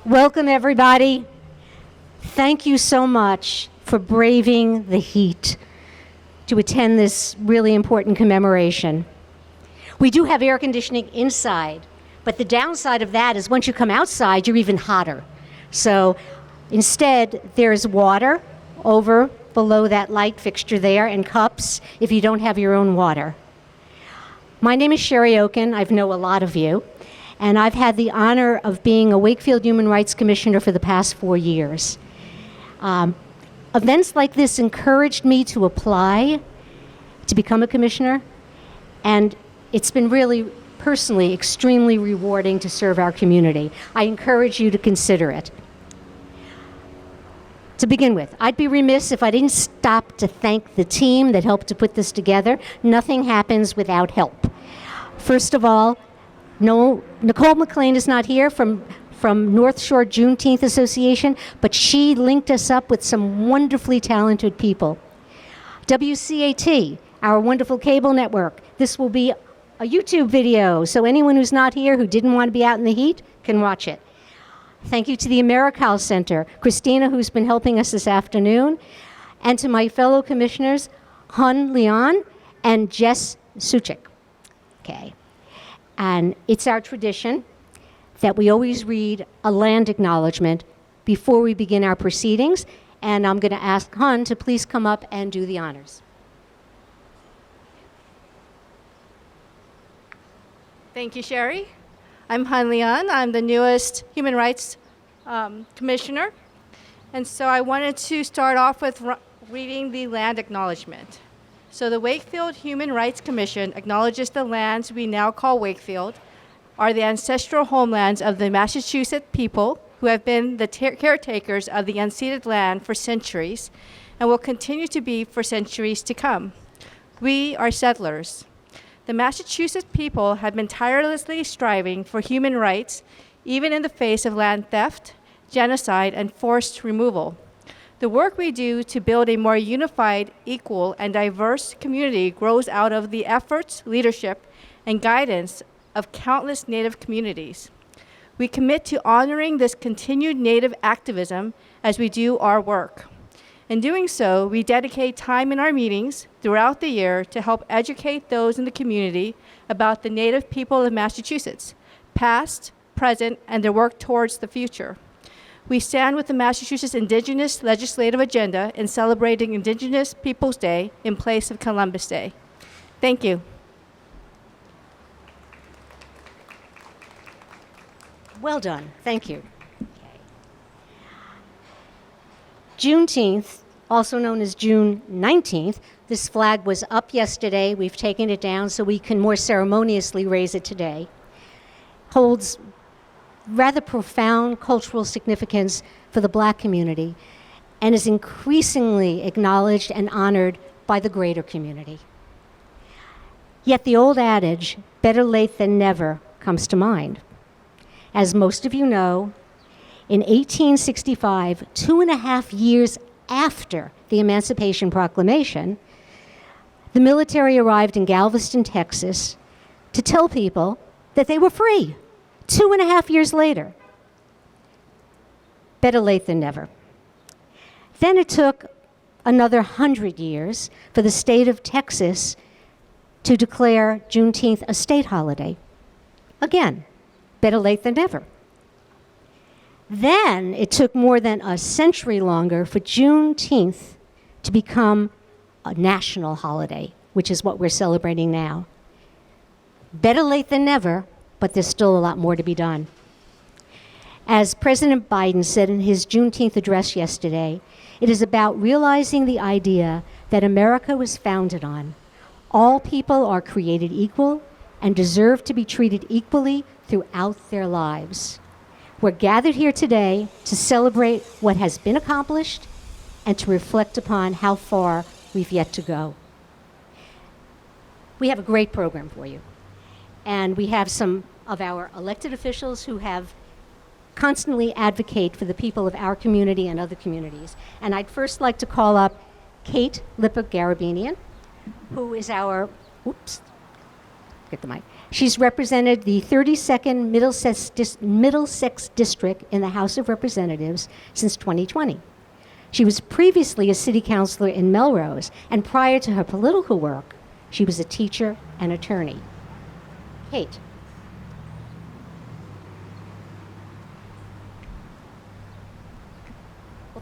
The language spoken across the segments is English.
Welcome, everybody. Thank you so much for braving the heat to attend this really important commemoration. We do have air conditioning inside, but the downside of that is once you come outside, you're even hotter. So instead, there's water over below that light fixture there and cups if you don't have your own water. My name is Sherry Oken. I know a lot of you. And I've had the honor of being a Wakefield Human Rights Commissioner for the past 4 years. Events like this encouraged me to apply to become a commissioner, and it's been really, personally, extremely rewarding to serve our community. I encourage you to consider it. To begin with, I'd be remiss if I didn't stop to thank the team that helped to put this together. Nothing happens without help. First of all, no, Nicole McLean is not here from North Shore Juneteenth Association, but she linked us up with some wonderfully talented people. WCAT, our wonderful cable network. This will be a YouTube video, so anyone who's not here who didn't want to be out in the heat can watch it. Thank you to the Americal Center, Christina, who's been helping us this afternoon, and to my fellow commissioners, Hun Leon and Jess Suchik. Okay. And it's our tradition that we always read a land acknowledgement before we begin our proceedings, and I'm going to ask Hun to please come up and do the honors. Thank you, Sherry. I'm Han Leon. I'm the newest Human Rights Commissioner, and so I wanted to start off with reading the land acknowledgement. So the Wakefield Human Rights Commission acknowledges the lands we now call Wakefield are the ancestral homelands of the Massachusetts people who have been the caretakers of the unceded land for centuries and will continue to be for centuries to come. We are settlers. The Massachusetts people have been tirelessly striving for human rights, even in the face of land theft, genocide, and forced removal. The work we do to build a more unified, equal, and diverse community grows out of the efforts, leadership, and guidance of countless Native communities. We commit to honoring this continued Native activism as we do our work. In doing so, we dedicate time in our meetings throughout the year to help educate those in the community about the Native people of Massachusetts, past, present, and their work towards the future. We stand with the Massachusetts Indigenous Legislative Agenda in celebrating Indigenous Peoples Day in place of Columbus Day. Thank you. Well done. Thank you. Okay. Juneteenth, also known as June 19th, this flag was up yesterday. We've taken it down so we can more ceremoniously raise it today. Holds rather profound cultural significance for the Black community and is increasingly acknowledged and honored by the greater community. Yet the old adage, better late than never, comes to mind. As most of you know, in 1865, 2.5 years after the Emancipation Proclamation, the military arrived in Galveston, Texas, to tell people that they were free. 2.5 years later. Better late than never. Then it took another 100 years for the state of Texas to declare Juneteenth a state holiday. Again, better late than never. Then it took more than a century longer for Juneteenth to become a national holiday, which is what we're celebrating now. Better late than never, but there's still a lot more to be done. As President Biden said in his Juneteenth address yesterday, it is about realizing the idea that America was founded on. All people are created equal and deserve to be treated equally throughout their lives. We're gathered here today to celebrate what has been accomplished and to reflect upon how far we've yet to go. We have a great program for you. And we have some of our elected officials who have constantly advocate for the people of our community and other communities. And I'd first like to call up Kate Lipper-Garabinian, who is our, get the mic. She's represented the 32nd Middlesex District in the House of Representatives since 2020. She was previously a city councilor in Melrose, and prior to her political work, she was a teacher and attorney. Kate.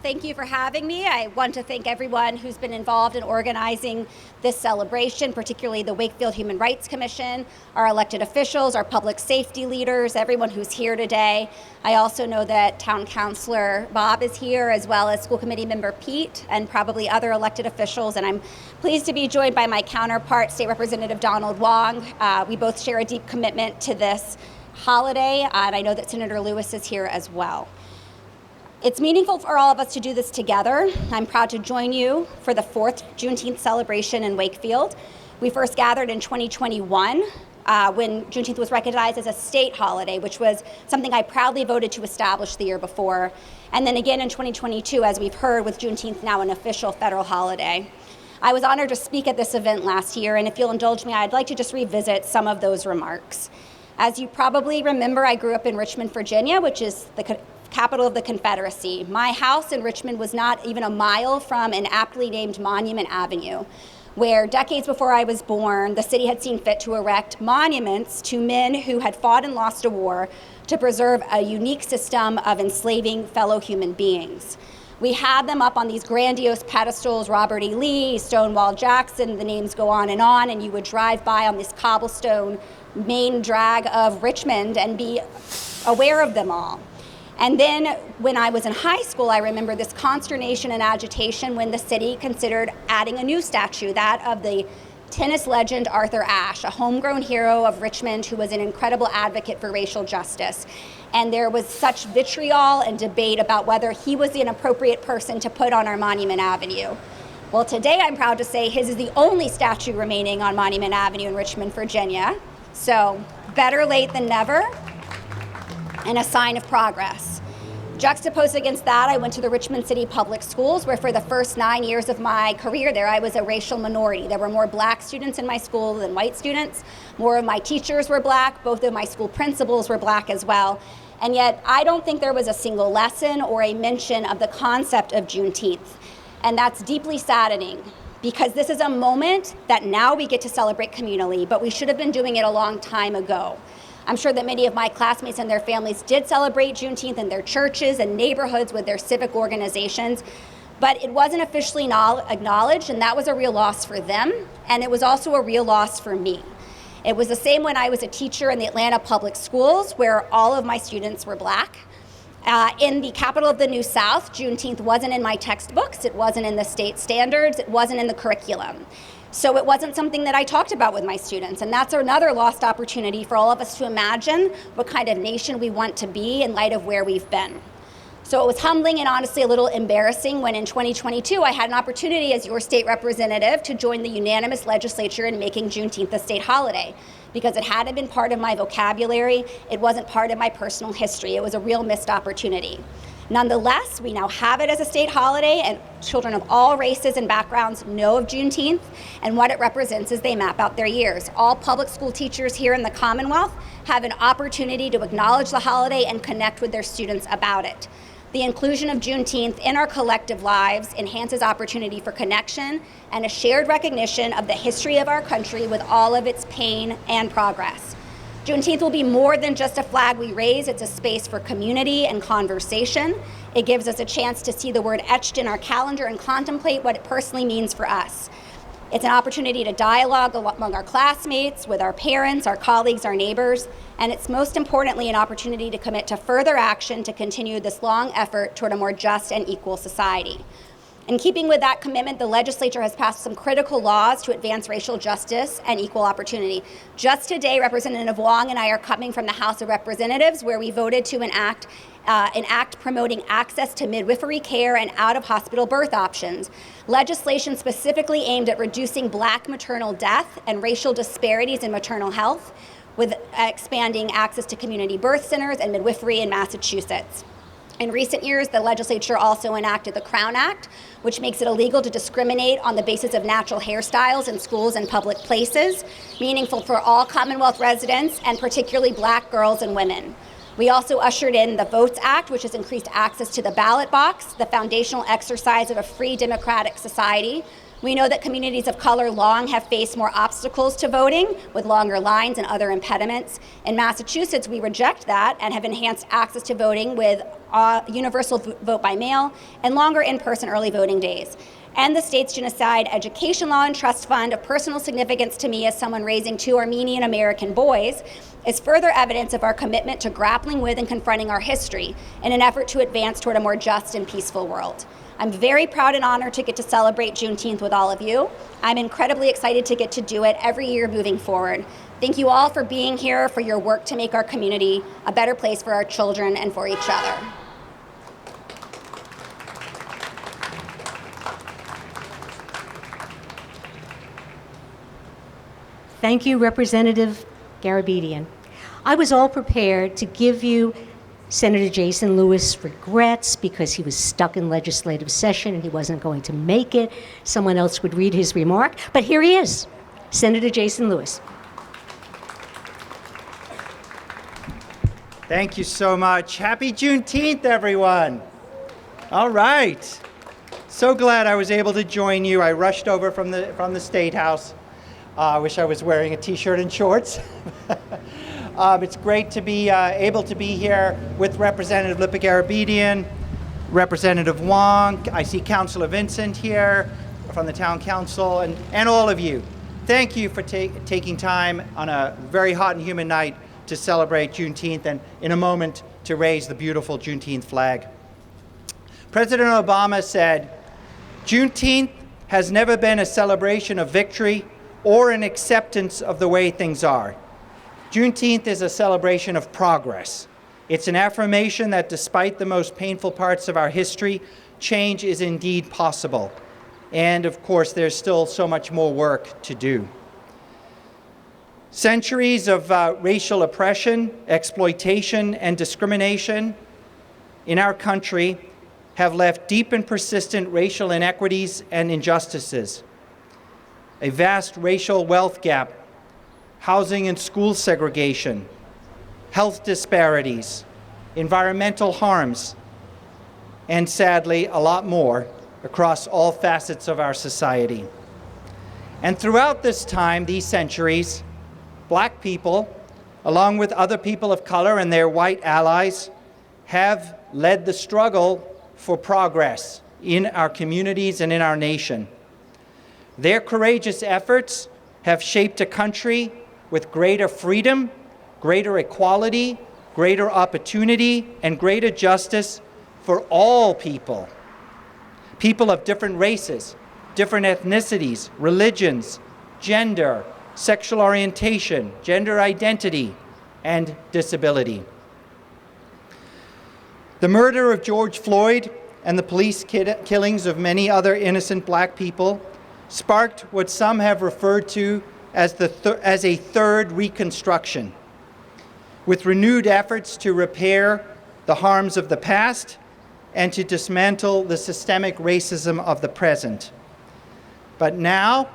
Thank you for having me. I want to thank everyone who's been involved in organizing this celebration, particularly the Wakefield Human Rights Commission, our elected officials, our public safety leaders, everyone who's here today. I also know that Town Councilor Bob is here, as well as School Committee Member Pete, and probably other elected officials. And I'm pleased to be joined by my counterpart, State Representative Donald Wong. We both share a deep commitment to this holiday, and I know that Senator Lewis is here as well. It's meaningful for all of us to do this together. I'm proud to join you for the 4th Juneteenth celebration in Wakefield. We first gathered in 2021 when Juneteenth was recognized as a state holiday, which was something I proudly voted to establish the year before. And then again in 2022, as we've heard, with Juneteenth now an official federal holiday. I was honored to speak at this event last year, and if you'll indulge me, I'd like to just revisit some of those remarks. As you probably remember, I grew up in Richmond, Virginia, which is the capital of the Confederacy. My house in Richmond was not even a mile from an aptly named Monument Avenue, where decades before I was born, the city had seen fit to erect monuments to men who had fought and lost a war to preserve a unique system of enslaving fellow human beings. We had them up on these grandiose pedestals, Robert E. Lee, Stonewall Jackson, the names go on, and you would drive by on this cobblestone main drag of Richmond and be aware of them all. And then when I was in high school, I remember this consternation and agitation when the city considered adding a new statue, that of the tennis legend Arthur Ashe, a homegrown hero of Richmond who was an incredible advocate for racial justice. And there was such vitriol and debate about whether he was the appropriate person to put on our Monument Avenue. Well, today I'm proud to say his is the only statue remaining on Monument Avenue in Richmond, Virginia. So better late than never, and a sign of progress. Juxtaposed against that, I went to the Richmond City Public Schools, where for the first 9 years of my career there, I was a racial minority. There were more black students in my school than white students. More of my teachers were black. Both of my school principals were black as well. And yet, I don't think there was a single lesson or a mention of the concept of Juneteenth. And that's deeply saddening, because this is a moment that now we get to celebrate communally, but we should have been doing it a long time ago. I'm sure that many of my classmates and their families did celebrate Juneteenth in their churches and neighborhoods with their civic organizations, but it wasn't officially acknowledged, and that was a real loss for them, and it was also a real loss for me. It was the same when I was a teacher in the Atlanta public schools, where all of my students were black. In the capital of the New South, Juneteenth wasn't in my textbooks, it wasn't in the state standards, it wasn't in the curriculum. So it wasn't something that I talked about with my students, and that's another lost opportunity for all of us to imagine what kind of nation we want to be in light of where we've been. So it was humbling and honestly a little embarrassing when in 2022 I had an opportunity as your state representative to join the unanimous legislature in making Juneteenth a state holiday, because it hadn't been part of my vocabulary, it wasn't part of my personal history, it was a real missed opportunity. Nonetheless, we now have it as a state holiday, and children of all races and backgrounds know of Juneteenth and what it represents as they map out their years. All public school teachers here in the Commonwealth have an opportunity to acknowledge the holiday and connect with their students about it. The inclusion of Juneteenth in our collective lives enhances opportunity for connection and a shared recognition of the history of our country with all of its pain and progress. Juneteenth will be more than just a flag we raise. It's a space for community and conversation. It gives us a chance to see the word etched in our calendar and contemplate what it personally means for us. It's an opportunity to dialogue among our classmates, with our parents, our colleagues, our neighbors, and it's most importantly an opportunity to commit to further action to continue this long effort toward a more just and equal society. In keeping with that commitment, the legislature has passed some critical laws to advance racial justice and equal opportunity. Just today, Representative Wong and I are coming from the House of Representatives, where we voted to enact an act promoting access to midwifery care and out-of-hospital birth options. Legislation specifically aimed at reducing Black maternal death and racial disparities in maternal health, with expanding access to community birth centers and midwifery in Massachusetts. In recent years, the legislature also enacted the Crown Act, which makes it illegal to discriminate on the basis of natural hairstyles in schools and public places, meaningful for all Commonwealth residents and particularly Black girls and women. We also ushered in the Votes Act, which has increased access to the ballot box, the foundational exercise of a free democratic society. We know that communities of color long have faced more obstacles to voting, with longer lines and other impediments. In Massachusetts, we reject that and have enhanced access to voting with universal vote by mail and longer in-person early voting days. And the state's genocide education law and trust fund, of personal significance to me as someone raising 2 Armenian American boys, is further evidence of our commitment to grappling with and confronting our history in an effort to advance toward a more just and peaceful world. I'm very proud and honored to get to celebrate Juneteenth with all of you. I'm incredibly excited to get to do it every year moving forward. Thank you all for being here, for your work to make our community a better place for our children and for each other. Thank you, Representative Garabedian. I was all prepared to give you Senator Jason Lewis regrets because he was stuck in legislative session and he wasn't going to make it. Someone else would read his remark, but here he is, Senator Jason Lewis. Thank you so much. Happy Juneteenth, everyone. All right. So glad I was able to join you. I rushed over from the State House. I wish I was wearing a t-shirt and shorts. It's great to be able to be here with Representative Lippert-Garabedian, Representative Wong. I see Councilor Vincent here from the Town Council, and all of you. Thank you for taking time on a very hot and humid night to celebrate Juneteenth, and in a moment to raise the beautiful Juneteenth flag. President Obama said, "Juneteenth has never been a celebration of victory or an acceptance of the way things are. Juneteenth is a celebration of progress. It's an affirmation that despite the most painful parts of our history, change is indeed possible. And of course, there's still so much more work to do." Centuries of racial oppression, exploitation, and discrimination in our country have left deep and persistent racial inequities and injustices. A vast racial wealth gap, housing and school segregation, health disparities, environmental harms, and sadly, a lot more across all facets of our society. And throughout this time, these centuries, Black people, along with other people of color and their white allies, have led the struggle for progress in our communities and in our nation. Their courageous efforts have shaped a country with greater freedom, greater equality, greater opportunity, and greater justice for all people. People of different races, different ethnicities, religions, gender, sexual orientation, gender identity, and disability. The murder of George Floyd and the police killings of many other innocent Black people sparked what some have referred to as a third Reconstruction, with renewed efforts to repair the harms of the past and to dismantle the systemic racism of the present. But now,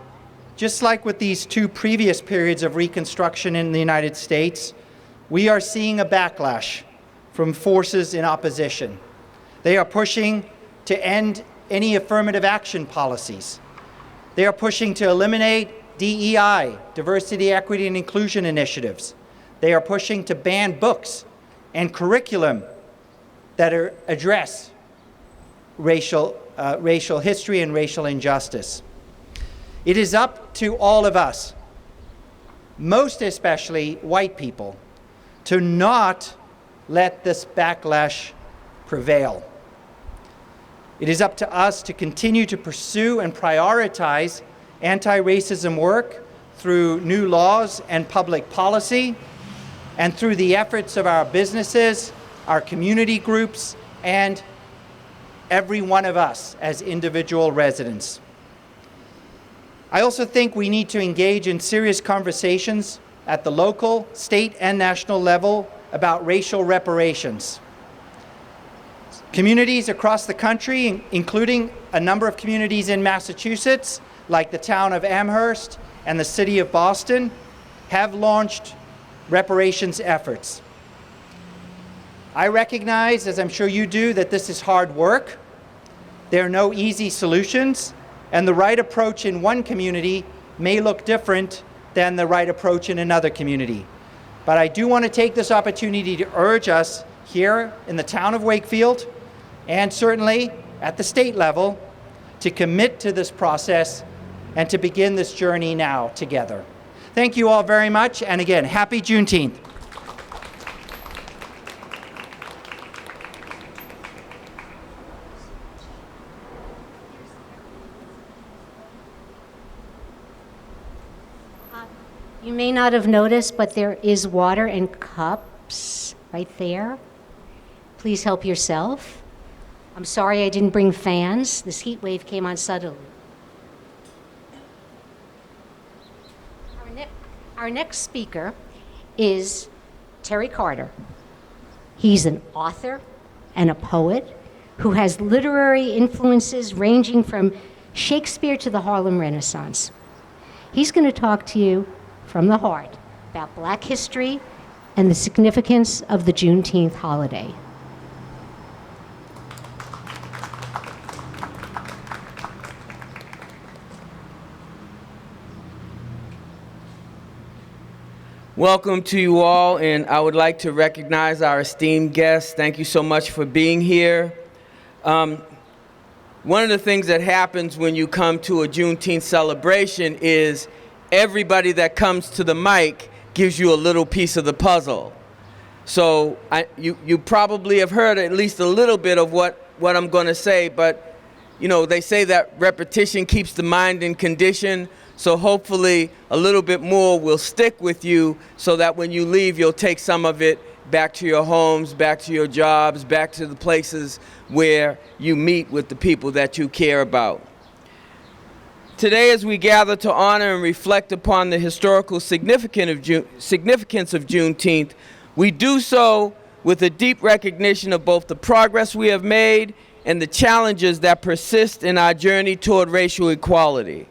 just like with these 2 previous periods of Reconstruction in the United States, we are seeing a backlash from forces in opposition. They are pushing to end any affirmative action policies. They are pushing to eliminate DEI, diversity, equity, and inclusion initiatives. They are pushing to ban books and curriculum that address racial history and racial injustice. It is up to all of us, most especially white people, to not let this backlash prevail. It is up to us to continue to pursue and prioritize anti-racism work through new laws and public policy, and through the efforts of our businesses, our community groups, and every one of us as individual residents. I also think we need to engage in serious conversations at the local, state, and national level about racial reparations. Communities across the country, including a number of communities in Massachusetts, like the town of Amherst and the city of Boston, have launched reparations efforts. I recognize, as I'm sure you do, that this is hard work. There are no easy solutions, and the right approach in one community may look different than the right approach in another community. But I do want to take this opportunity to urge us here in the town of Wakefield, and certainly at the state level, to commit to this process and to begin this journey now together. Thank you all very much, and again, happy Juneteenth. You may not have noticed, but there is water in cups right there. Please help yourself. I'm sorry I didn't bring fans. This heat wave came on suddenly. Our next speaker is Terry Carter. He's an author and a poet who has literary influences ranging from Shakespeare to the Harlem Renaissance. He's going to talk to you from the heart about Black history and the significance of the Juneteenth holiday. Welcome to you all, and I would like to recognize our esteemed guests. Thank you so much for being here. One of the things that happens when you come to a Juneteenth celebration is everybody that comes to the mic gives you a little piece of the puzzle. So you probably have heard at least a little bit of what I'm going to say, but you know, they say that repetition keeps the mind in condition. So hopefully a little bit more will stick with you so that when you leave, you'll take some of it back to your homes, back to your jobs, back to the places where you meet with the people that you care about. Today, as we gather to honor and reflect upon the historical significance of Juneteenth, we do so with a deep recognition of both the progress we have made and the challenges that persist in our journey toward racial equality.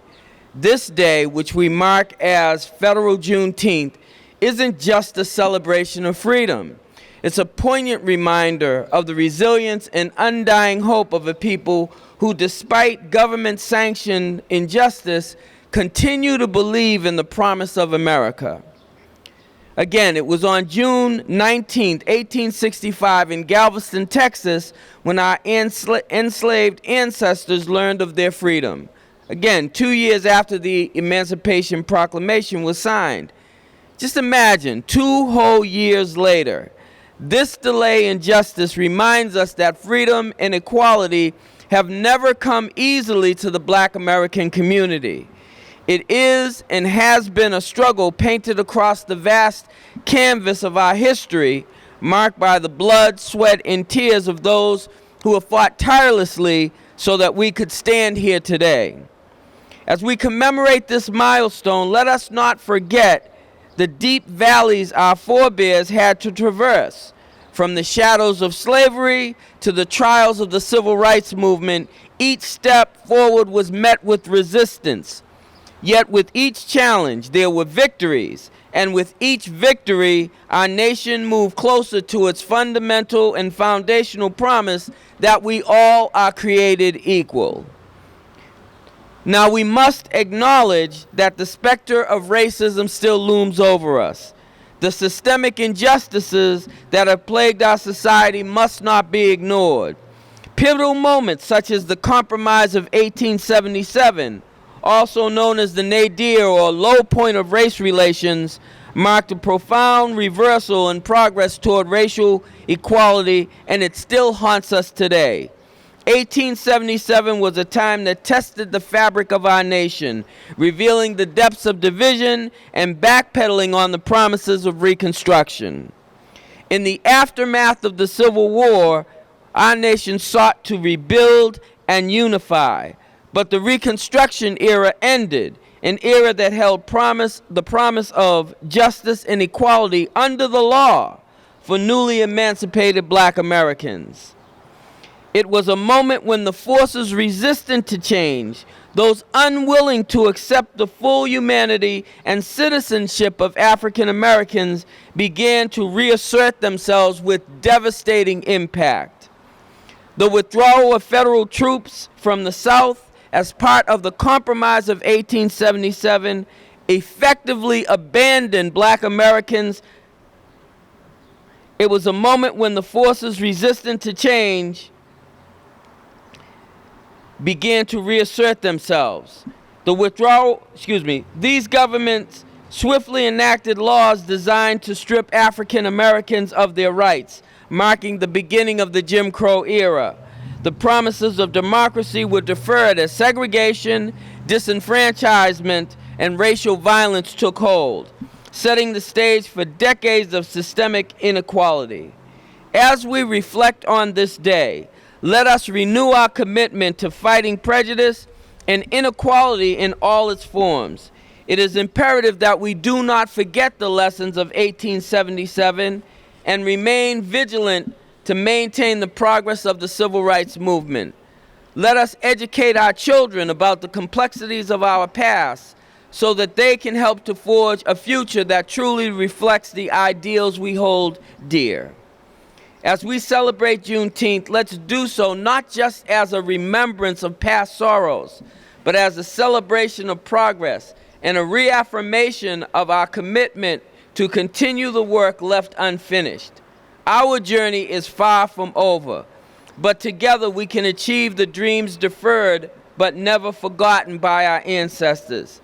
This day, which we mark as Federal Juneteenth, isn't just a celebration of freedom. It's a poignant reminder of the resilience and undying hope of a people who, despite government-sanctioned injustice, continue to believe in the promise of America. Again, it was on June 19, 1865, in Galveston, Texas, when our enslaved ancestors learned of their freedom. Again, 2 years after the Emancipation Proclamation was signed. Just imagine, 2 whole years later. This delay in justice reminds us that freedom and equality have never come easily to the Black American community. It is and has been a struggle painted across the vast canvas of our history, marked by the blood, sweat, and tears of those who have fought tirelessly so that we could stand here today. As we commemorate this milestone, let us not forget the deep valleys our forebears had to traverse. From the shadows of slavery to the trials of the civil rights movement, each step forward was met with resistance. Yet with each challenge, there were victories, and with each victory, our nation moved closer to its fundamental and foundational promise that we all are created equal. Now, we must acknowledge that the specter of racism still looms over us. The systemic injustices that have plagued our society must not be ignored. Pivotal moments such as the Compromise of 1877, also known as the nadir or low point of race relations, marked a profound reversal in progress toward racial equality, and it still haunts us today. 1877 was a time that tested the fabric of our nation, revealing the depths of division and backpedaling on the promises of Reconstruction. In the aftermath of the Civil War, our nation sought to rebuild and unify, but the Reconstruction era ended, an era that held the promise of justice and equality under the law for newly emancipated Black Americans. It was a moment when the forces resistant to change, those unwilling to accept the full humanity and citizenship of African Americans, began to reassert themselves with devastating impact. The withdrawal of federal troops from the South as part of the Compromise of 1877 effectively abandoned Black Americans. It was a moment when the forces resistant to change began to reassert themselves. These governments swiftly enacted laws designed to strip African Americans of their rights, marking the beginning of the Jim Crow era. The promises of democracy were deferred as segregation, disenfranchisement, and racial violence took hold, setting the stage for decades of systemic inequality. As we reflect on this day, let us renew our commitment to fighting prejudice and inequality in all its forms. It is imperative that we do not forget the lessons of 1877 and remain vigilant to maintain the progress of the civil rights movement. Let us educate our children about the complexities of our past so that they can help to forge a future that truly reflects the ideals we hold dear. As we celebrate Juneteenth, let's do so not just as a remembrance of past sorrows, but as a celebration of progress and a reaffirmation of our commitment to continue the work left unfinished. Our journey is far from over, but together we can achieve the dreams deferred but never forgotten by our ancestors.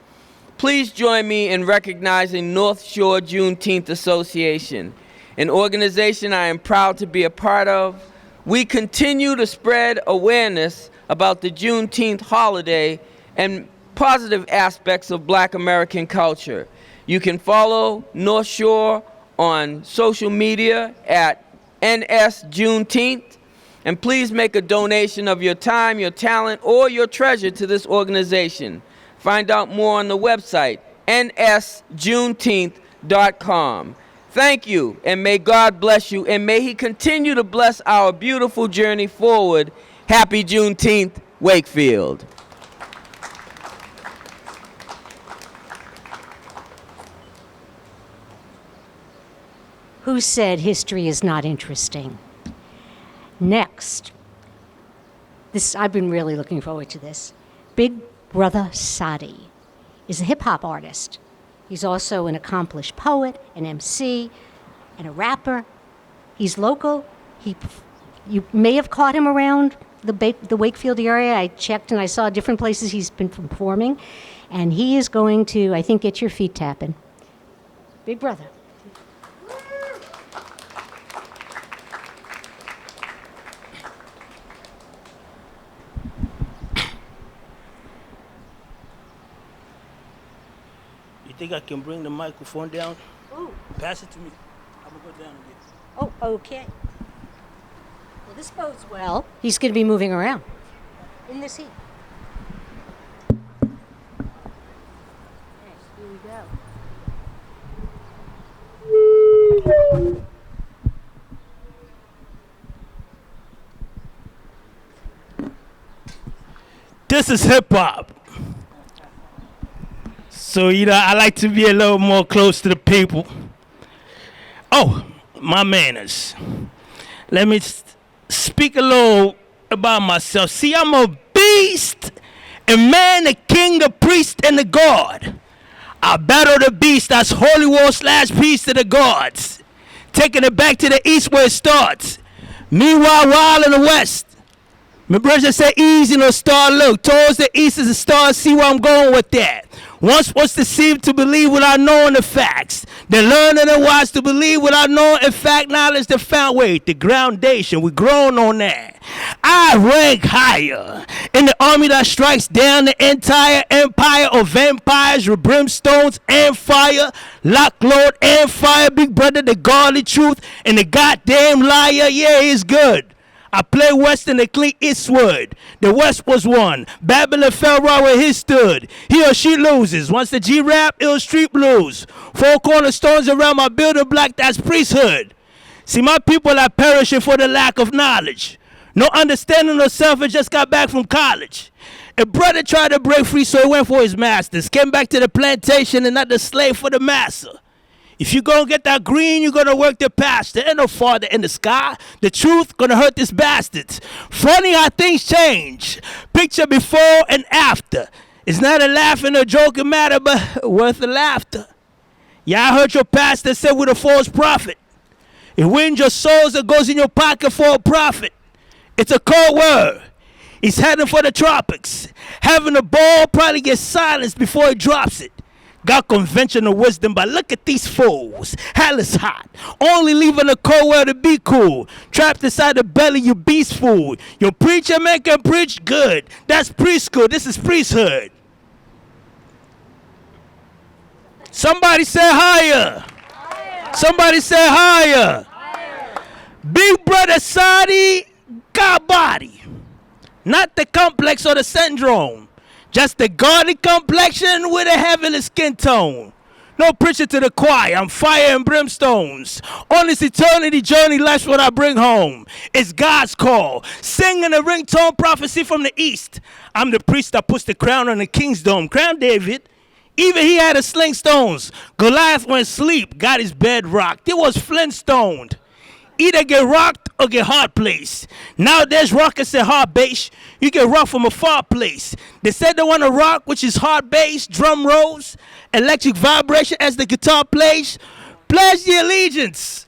Please join me in recognizing North Shore Juneteenth Association, an organization I am proud to be a part of. We continue to spread awareness about the Juneteenth holiday and positive aspects of Black American culture. You can follow North Shore on social media at NS Juneteenth, and please make a donation of your time, your talent, or your treasure to this organization. Find out more on the website, nsjuneteenth.com. Thank you, and may God bless you, and may He continue to bless our beautiful journey forward. Happy Juneteenth, Wakefield. Who said history is not interesting? Next, I've been really looking forward to this. Big Brother Sadi is a hip-hop artist. He's also an accomplished poet, an MC, and a rapper. He's local. You may have caught him around the Wakefield area. I checked and I saw different places he's been performing. And he is going to, I think, get your feet tapping. Big Brother. You think I can bring the microphone down? Ooh. Pass it to me. I'm gonna go down again. Oh, okay. Well, this bodes well. He's going to be moving around in this heat. Yes, here we go. This is hip hop. So, I like to be a little more close to the people. Oh, my manners. Let me speak a little about myself. See, I'm a beast, a man, a king, a priest, and a god. I battle the beast, that's holy war / peace to the gods. Taking it back to the east where it starts. Meanwhile, wild in the west. My brother say easy, no star look. Towards the east is a star, see where I'm going with that. Once was deceived to believe without knowing the facts. Then learn and then wise to believe without knowing in fact knowledge the found way. The groundation, we grown on that. I rank higher in the army that strikes down the entire empire of vampires with brimstones and fire. Lock, Lord, and fire. Big brother, the godly truth, and the goddamn liar. Yeah, it's good. I play West in the Clint Eastwood. The West was won. Babylon fell right where he stood. He or she loses. Once the G-Rap, ill street blues. 4 cornerstones around my building block, that's priesthood. See, my people are perishing for the lack of knowledge. No understanding of self and just got back from college. A brother tried to break free, so he went for his masters. Came back to the plantation and not the slave for the master. If you gonna get that green, you're gonna work the pasture. Ain't no father in the sky. The truth gonna hurt these bastards. Funny how things change. Picture before and after. It's not a laughing or joking matter, but worth the laughter. Yeah, I heard your pastor say with a false prophet. It wins your souls that goes in your pocket for a profit. It's a cold word. He's heading for the tropics. Having a ball probably gets silenced before he drops it. Got conventional wisdom, but look at these fools. Hell is hot. Only leaving a cold world to be cool. Trapped inside the belly, you beast food. Your preacher man can preach good. That's preschool. This is priesthood. Somebody say higher. Somebody say higher. Big brother Sadi got body. Not the complex or the syndrome. Just the gaudy complexion with a heavenly skin tone. No preaching to the choir, I'm fire and brimstones. On this eternity journey, life's what I bring home. It's God's call. Singing a ringtone prophecy from the east. I'm the priest that puts the crown on the king's dome. Crown David. Even he had a sling stones. Goliath went sleep, got his bed rocked. It was Flintstone. Either get rocked or get hard placed. Nowadays, rockets and hard bass. You get rocked from a far place. They said they want to rock, which is hard bass, drum rolls, electric vibration as the guitar plays. Pledge the allegiance.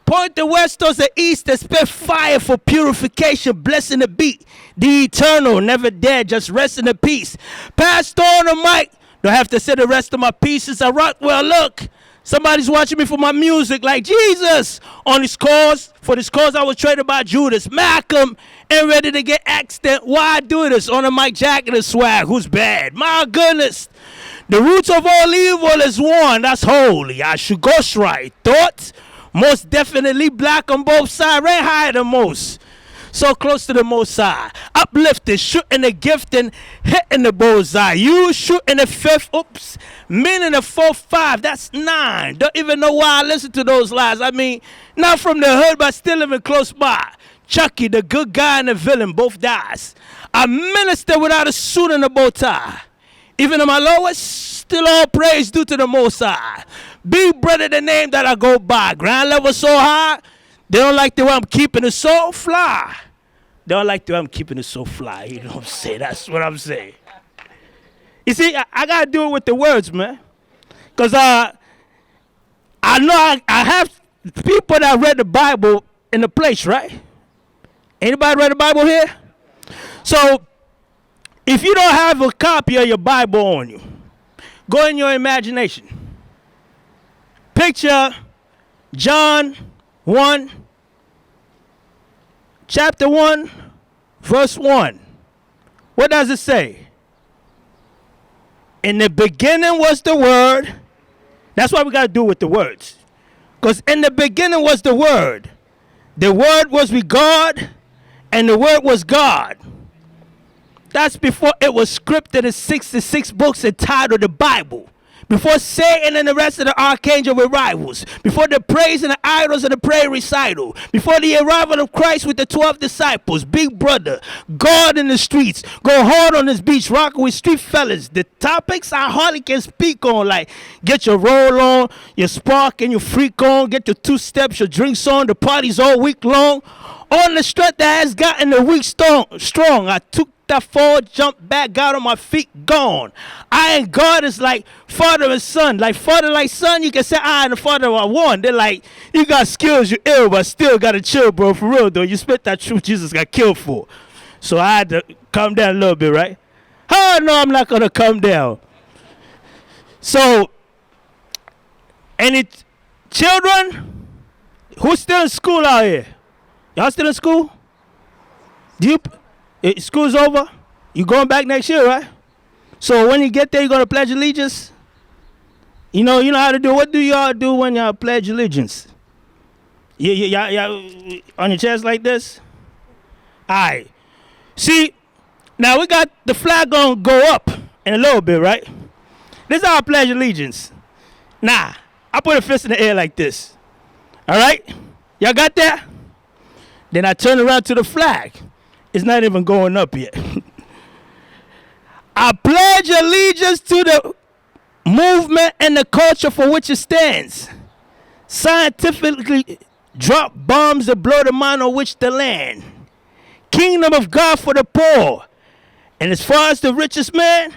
Point the west towards the east and spit fire for purification, blessing the beat. The eternal, never dead, just rest in the peace. Passed on the mic. Don't have to say the rest of my pieces. I rock well, look. Somebody's watching me for my music like Jesus. On this cause, for this cause I was traded by Judas. Malcolm ain't ready to get extant. Why I do this? On a Mike Jacket and swag. Who's bad? My goodness. The roots of all evil is one. That's holy. I should ghost right. Thoughts? Most definitely black on both sides. Right higher than most. So close to the most high. Uplifted, shooting the gift and hitting the bullseye. You shooting the fifth, oops, meaning the 4-5, that's 9. Don't even know why I listen to those lies. I mean, not from the hood, but still living close by. Chucky, the good guy and the villain, both dies. I minister without a suit and a bow tie. Even in my lowest, still all praise due to the most high. Big brother, the name that I go by. Ground level so high, they don't like the way I'm keeping it so fly. They don't like the way I'm keeping it so fly. You know what I'm saying? That's what I'm saying. You see, I got to do it with the words, man. Because I know I have people that read the Bible in the place, right? Anybody read the Bible here? So, if you don't have a copy of your Bible on you, go in your imagination. Picture John 1, chapter 1, verse 1. What does it say? In the beginning was the Word. That's what we got to do with the words. Because in the beginning was the Word. The Word was with God, and the Word was God. That's before it was scripted in 66 books entitled the Bible. Before Satan and the rest of the archangels were rivals. Before the praise and the idols and the prayer recital. Before the arrival of Christ with the 12 disciples. Big brother, God in the streets. Go hard on this beach, rocking with street fellas. The topics I hardly can speak on, like get your roll on, your spark and your freak on, get your 2 steps, your drinks on, the party's all week long. On the strength that has gotten the weak strong, I took that forward, jumped back, got on my feet, gone. I and God is like father and son. Like father, like son, you can say I and the father are one. They're like, you got skills, you ill, but still got to chill, bro. For real, though. You spit that truth Jesus got killed for. So I had to calm down a little bit, right? Oh, no, I'm not going to come down. So, any children? Who's still in school out here? Y'all still in school? School's over? You going back next year, right? So when you get there, you're going to pledge allegiance? You know how to do it. What do y'all do when y'all pledge allegiance? Y'all on your chest like this? All right. See, now we got the flag going to go up in a little bit, right? This is how I pledge allegiance. I put a fist in the air like this. All right? Y'all got that? Then I turn around to the flag. It's not even going up yet. I pledge allegiance to the movement and the culture for which it stands. Scientifically drop bombs that blow the mind on which the land. Kingdom of God for the poor. And as far as the richest man,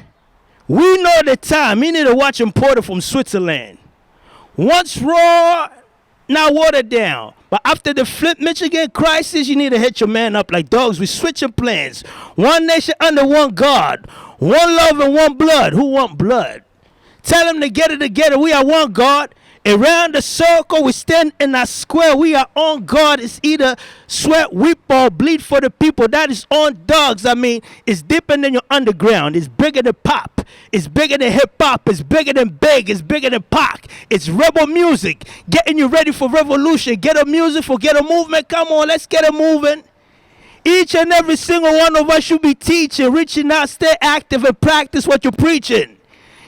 we know the time. You need to watch imported from Switzerland. Once raw, now watered down. But after the Flint, Michigan crisis, you need to hit your man up like dogs. We switching plans. One nation under one God. One love and one blood. Who want blood? Tell them to get it together. We are one God. Around the circle, we stand in our square. We are on guard. It's either sweat, weep, or bleed for the people. That is on dogs. I mean, it's deeper than your underground. It's bigger than pop. It's bigger than hip-hop. It's bigger than Big. It's bigger than Pac. It's rebel music. Getting you ready for revolution. Get a music for get a movement. Come on, let's get it moving. Each and every single one of us should be teaching, reaching out, stay active, and practice what you're preaching.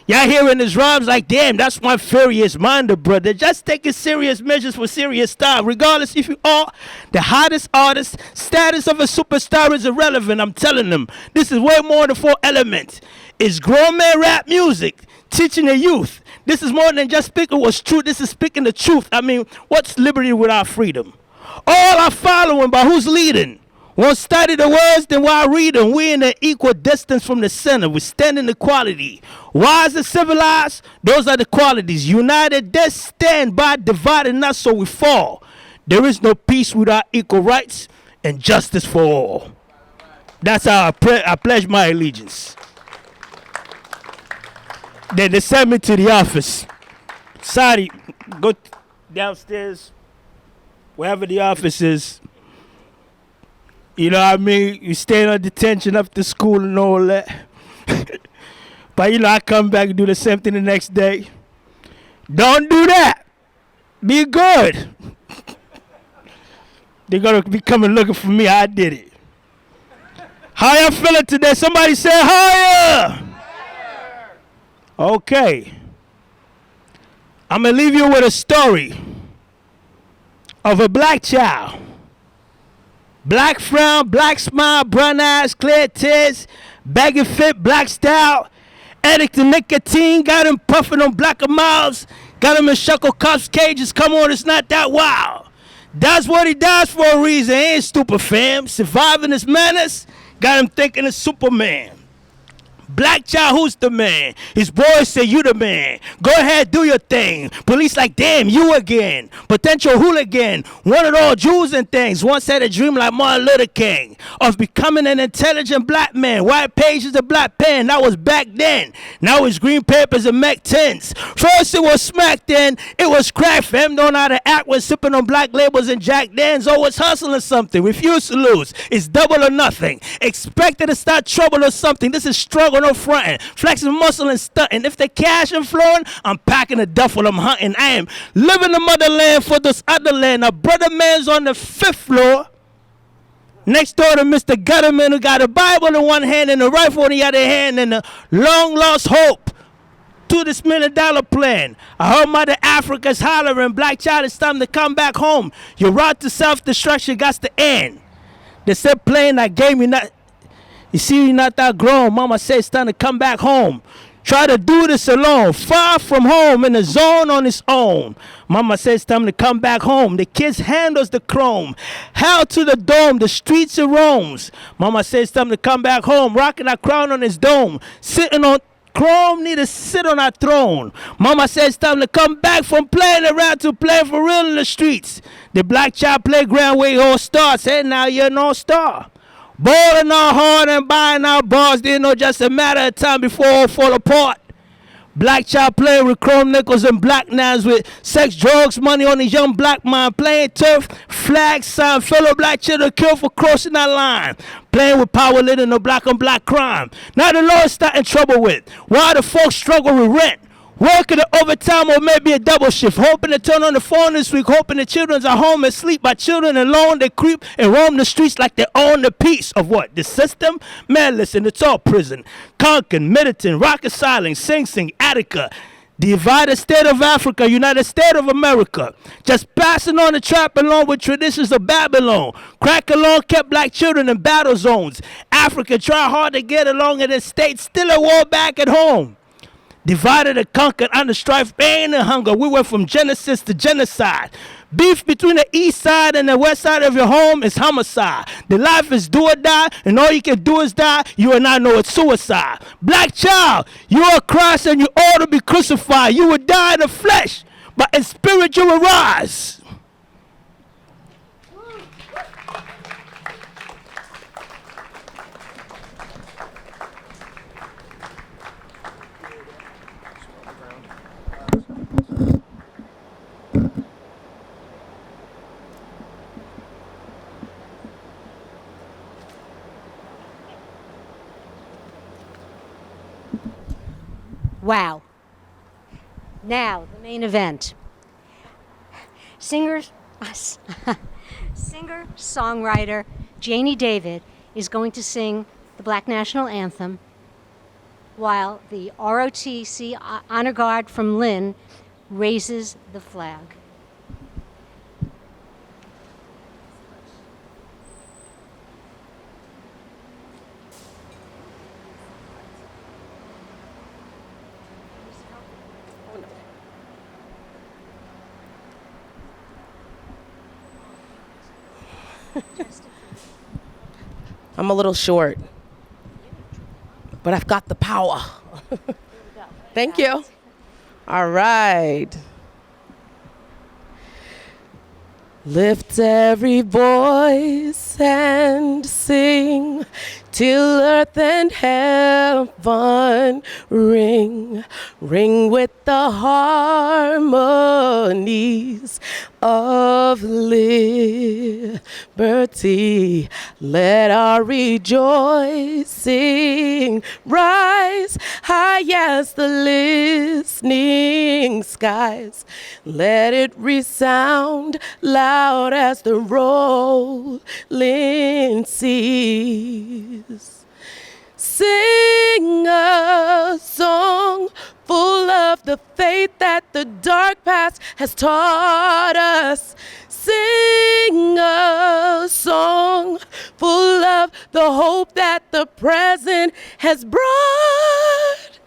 Y'all hearing his rhymes like, damn, that's one furious minder, brother. Just taking serious measures for serious style. Regardless if you are the hottest artist, status of a superstar is irrelevant. I'm telling them, this is way more than 4 elements. It's grown man rap music, teaching the youth. This is more than just speaking what's true. This is speaking the truth. I mean, what's liberty without freedom? All are following, but who's leading? Won't study the words, then why read them? We in an equal distance from the center. We stand in equality. Wise and civilized, those are the qualities. United, they stand by, divided not so we fall. There is no peace without equal rights and justice for all. That's how I pledge my allegiance. Then they sent me to the office. Sorry, go downstairs, wherever the office is. You know what I mean? You stay on detention up to school and all that. But you know, I come back and do the same thing the next day. Don't do that. Be good. They're going to be coming looking for me. I did it. How y'all feeling today? Somebody say higher. Okay. I'm going to leave you with a story of a black child. Black frown, black smile, brown eyes, clear tears, baggy fit, black style, addict to nicotine, got him puffing on black mouths, got him in shuttlecocks cages. Come on, it's not that wild. That's what he does for a reason. He ain't stupid, fam. Surviving his manners, got him thinking it's Superman. Black child, who's the man? His boys say you the man. Go ahead, do your thing. Police like, damn, you again. Potential hooligan. One of all Jews and things. Once had a dream like Martin Luther King of becoming an intelligent black man. White pages, a black pen. That was back then. Now it's green papers and Mac 10s. First it was smack, then it was crack. Fam don't know how to act when sipping on black labels and Jack Daniels. Always hustling something. Refuse to lose. It's double or nothing. Expected to start trouble or something. This is struggle. No fronting, flexing muscle and stunting. If the cash ain't flowing, I'm packing a duffel, I'm hunting. I am living the motherland for this other land. Now, brother man's on the 5th floor. Next door to Mr. Gutterman, who got a Bible in one hand and a rifle in the other hand and a long lost hope to this $1 million plan. I heard Mother Africa's hollering, black child, it's time to come back home. Your route to self-destruction got to end. They said playing that game, you see, you're not that grown. Mama said it's time to come back home. Try to do this alone. Far from home, in the zone on its own. Mama said it's time to come back home. The kids handles the chrome. Hell to the dome, the streets of Rome's. Mama said it's time to come back home. Rocking our crown on his dome. Sitting on chrome, need to sit on our throne. Mama said it's time to come back from playing around to playing for real in the streets. The black child playground where it all starts. Hey, now you're an all-star. Balling our hard and buying our bars, didn't know just a matter of time before all fall apart. Black child playing with chrome nickels and black nines with sex, drugs, money on his young black mind. Playing turf, flag sign, fellow black children killed for crossing that line. Playing with power, living no black on black crime. Now the Lord starting trouble with. Why the folks struggle with rent? Working the overtime or maybe a double shift. Hoping to turn on the phone this week. Hoping the children's at home and sleep. By children alone, they creep and roam the streets like they own the piece of what? The system? Man, listen, it's all prison. Conkin, Middleton, Rocket Silence, Sing Sing, Attica. Divided state of Africa, United States of America. Just passing on the trap along with traditions of Babylon. Crack along kept black children in battle zones. Africa try hard to get along in the states, still at war back at home. Divided and conquered under strife, pain, and hunger. We went from genesis to genocide. Beef between the east side and the west side of your home is homicide. The life is do or die, and all you can do is die. You and I know it's suicide. Black child, you are Christ and you ought to be crucified. You will die in the flesh, but in spirit you will rise. Wow. Now, the main event. Singer-songwriter Janie David is going to sing the Black National Anthem while the ROTC Honor Guard from Lynn raises the flag. I'm a little short, but I've got the power. Thank you. All right. Lift every voice and sing till earth and heaven ring. Ring with the harmonies of liberty. Let our rejoicing rise high as the listening skies. Let it resound loud as the rolling seas. Sing a song full of the faith that the dark past has taught us. Sing a song full of the hope that the present has brought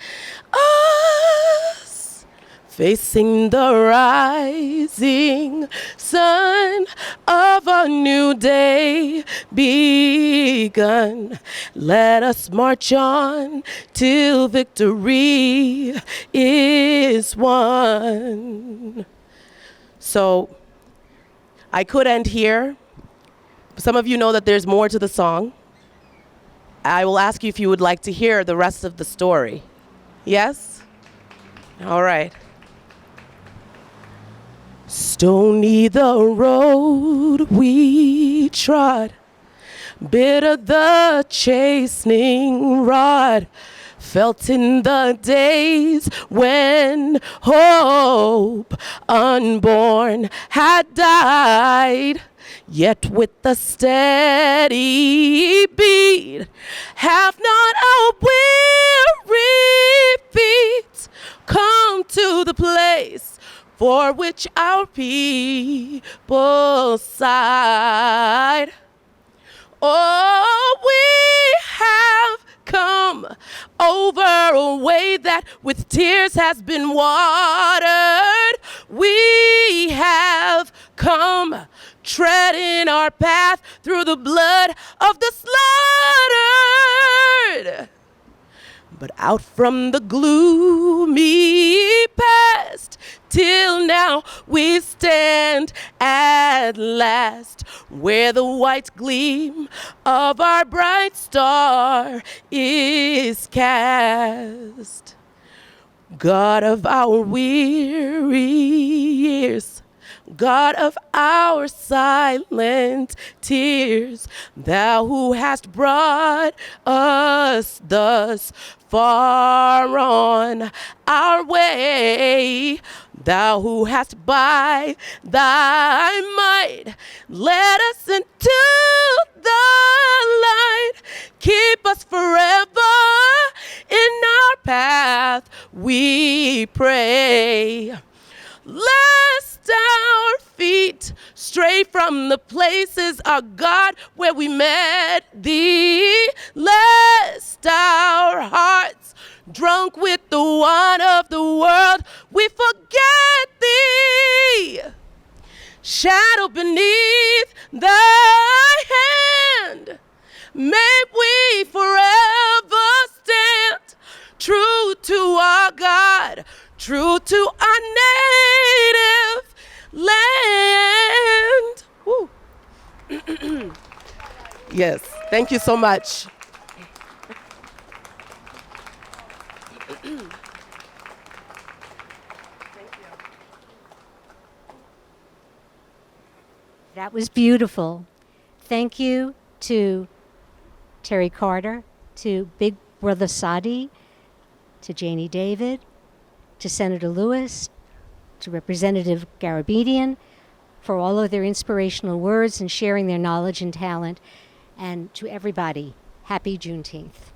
us. Facing the rising sun of a new day begun. Let us march on till victory is won. So I could end here. Some of you know that there's more to the song. I will ask you if you would like to hear the rest of the story. Yes? All right. Stony the road we trod, bitter the chastening rod, felt in the days when hope unborn had died. Yet with a steady beat, have not our weary feet come to the place for which our people sighed. Oh, we have come over a way that with tears has been watered. We have come treading our path through the blood of the slaughtered. But out from the gloomy past, till now we stand at last, where the white gleam of our bright star is cast. God of our weary years, God of our silent tears, thou who hast brought us thus far on our way, thou who hast by thy might led us into the light, keep us forever in our path, we pray. This is our God where we met thee. Lest our hearts, drunk with the wine of the world, we forget thee. Shadow beneath thy hand, may we forever stand true to our God, true to our native land. Woo. Yes, thank you so much. That was beautiful. Thank you to Terry Carter, to Big Brother Sadi, to Janie David, to Senator Lewis, to Representative Garabedian for all of their inspirational words and sharing their knowledge and talent, and to everybody, happy Juneteenth.